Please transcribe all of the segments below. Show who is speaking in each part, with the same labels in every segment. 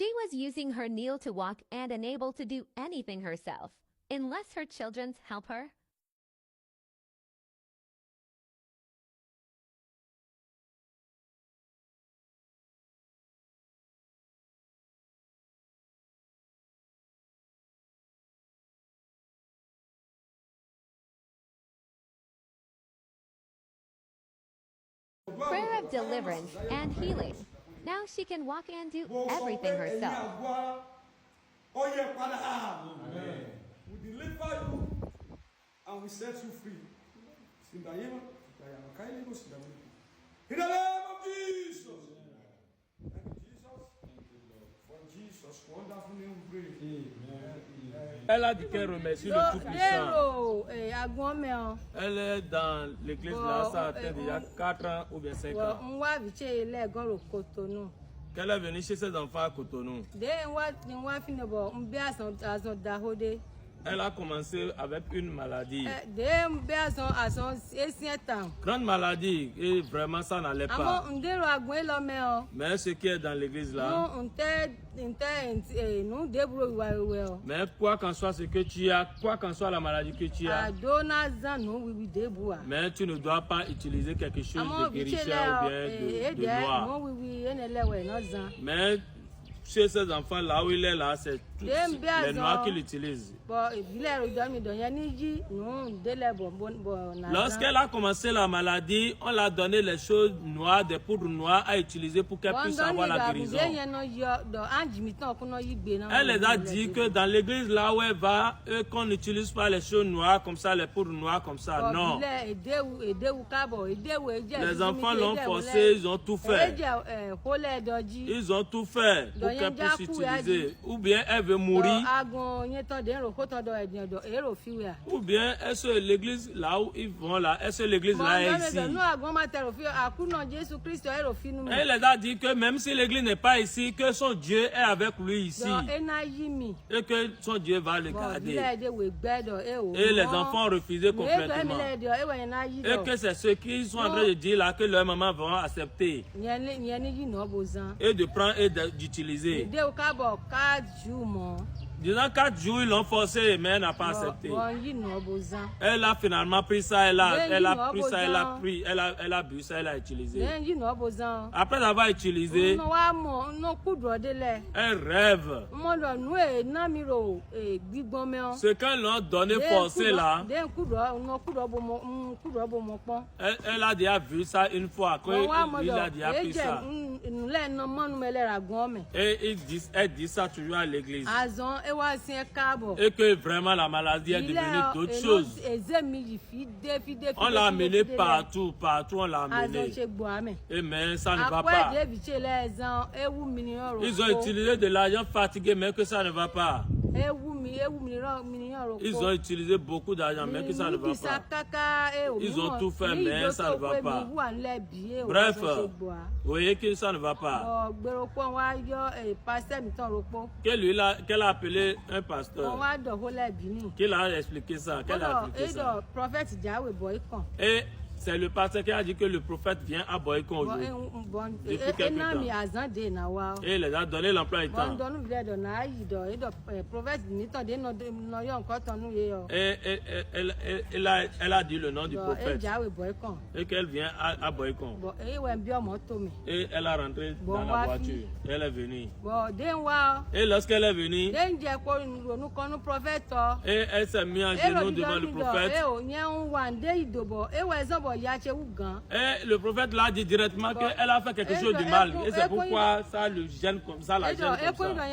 Speaker 1: She was using her knee to walk and unable to do anything herself, unless her children help her. Prayer of deliverance and healing. Now she can walk and do everything herself.
Speaker 2: Amen. We deliver you and we set you free. In the name of Jesus. Thank you, Jesus. For Jesus, wonderful name we pray.
Speaker 3: Elle a dit qu'elle remercie le Tout-Puissant. Elle est dans l'église là, ça a fait déjà 4 ans ou bien 5 ans. Qu'elle est venue chez ses enfants à Cotonou. Elle a commencé avec une maladie. Grande maladie, et vraiment ça n'allait pas. Mais ce qui est dans l'église là. Mais quoi qu'en soit ce que tu as, quoi qu'en soit la maladie que tu as, mais tu ne dois pas utiliser quelque chose de guérisseur ou bien de noir. Mais chez ces enfants là où il est là, c'est les noirs qui l'utilisent. Lorsqu'elle a commencé la maladie, on l'a donné les choses noires, des poudres noires à utiliser pour qu'elle puisse avoir la guérison. Elle les a dit que dans l'église là où elle va, qu'on n'utilise pas les choses noires comme ça, les poudres noires comme ça. Non. Les enfants l'ont forcé, ils ont tout fait. Ils ont tout fait pour qu'elle puisse utiliser. Ou bien elle veut mourir. Ou bien est-ce que l'église là où ils vont là, est-ce que l'église là est ici? Elle les a dit que même si l'église n'est pas ici, que son Dieu est avec lui ici. Et que son Dieu va le garder. Et les enfants ont refusé complètement. Et que c'est ce qu'ils sont en train de dire là que leurs mamans vont accepter. Et de prendre et d'utiliser. Disant 4 jours, ils l'ont forcé, mais elle n'a pas accepté. Elle a finalement pris ça, elle a pris ça, elle a bu ça, elle a utilisé. Après avoir utilisé, elle rêve. Ce qu'elle leur a donné forcé là, elle a déjà vu ça une fois, qu'il a déjà pris ça. Et elle dit ça toujours à l'église. Et que vraiment la maladie est devenue d'autres choses. On l'a amené partout, on l'a amené. Et mais ça ne va pas. Ils ont utilisé de l'argent fatigué, mais que ça ne va pas. Ils ont utilisé beaucoup d'argent, mais que ça ne va pas. Ils ont tout fait, mais ça ne va pas. Bref, vous voyez que ça ne va pas. Qu'elle a appelé un pasteur. Qu'il a expliqué ça. Qu'elle a expliqué ça. Et c'est le pasteur qui a dit que le prophète vient à Boycon aujourd'hui. Depuis quelque temps. Et il les a donné l'emploi du temps. Et elle a dit le nom du prophète. Et qu'elle vient à Boycon. Et elle a rentré dans la voiture. Et elle est venue. Et lorsqu'elle est venue, et elle s'est mise en genoux devant le prophète. Et le prophète l'a dit directement qu'elle a fait quelque chose de mal. Et c'est pourquoi ça le gêne comme ça, la gêne comme ça.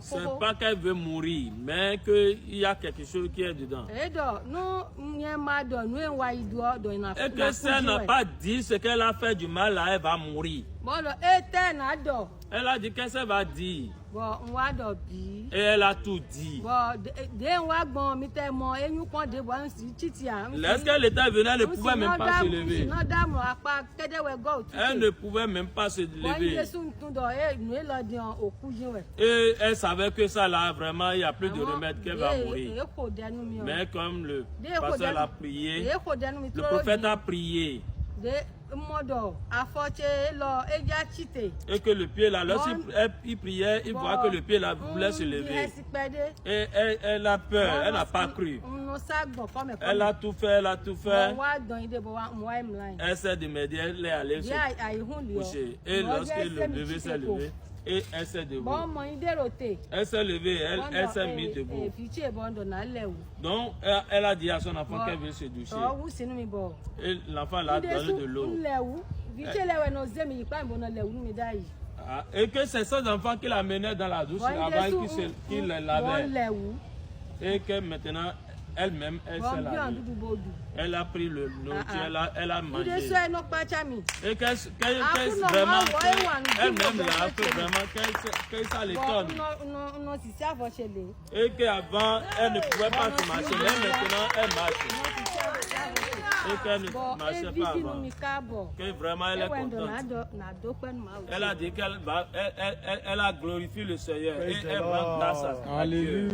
Speaker 3: C'est pas qu'elle veut mourir, mais qu'il y a quelque chose qui est dedans. Et que si elle n'a pas dit ce qu'elle a fait du mal, là, elle va mourir. Elle a dit qu'est-ce qu'elle va dire. Et elle a tout dit. Lorsqu'elle était venue, elle ne pouvait même pas se lever. Elle ne pouvait même pas se lever. Et elle savait que ça là, vraiment, il n'y a plus de remède, qu'elle va mourir. Mais comme le pasteur l'a prié, le prophète a prié. Et que le pied là, lorsqu'il priait, il voit que le pied là voulait se lever. Et elle a peur, elle n'a pas cru. Elle a tout fait, Elle s'est démerdée, elle est allée se coucher. Et lorsqu'il le bébé s'est levé, et elle s'est debout. Elle s'est levée, elle s'est mise debout. Donc, elle a dit à son enfant qu'elle veut se doucher. Et l'enfant l'a donné de l'eau. Et que c'est ces enfants qui l'amenaient dans la douche avant qu'il les lavait. Et que maintenant, elle-même, elle s'est lavée. Elle a pris le nourriture, elle a mangé. Et qu'est-ce vraiment, elle-même l'a fait vraiment, qu'elle ça l'étonne. Et qu'avant, elle ne pouvait pas se marcher, mais maintenant, elle marche. Et qu'elle ne marchait pas avant. Que vraiment, elle est contente. Elle a dit qu'elle a glorifié le Seigneur et elle rend grâce à Dieu.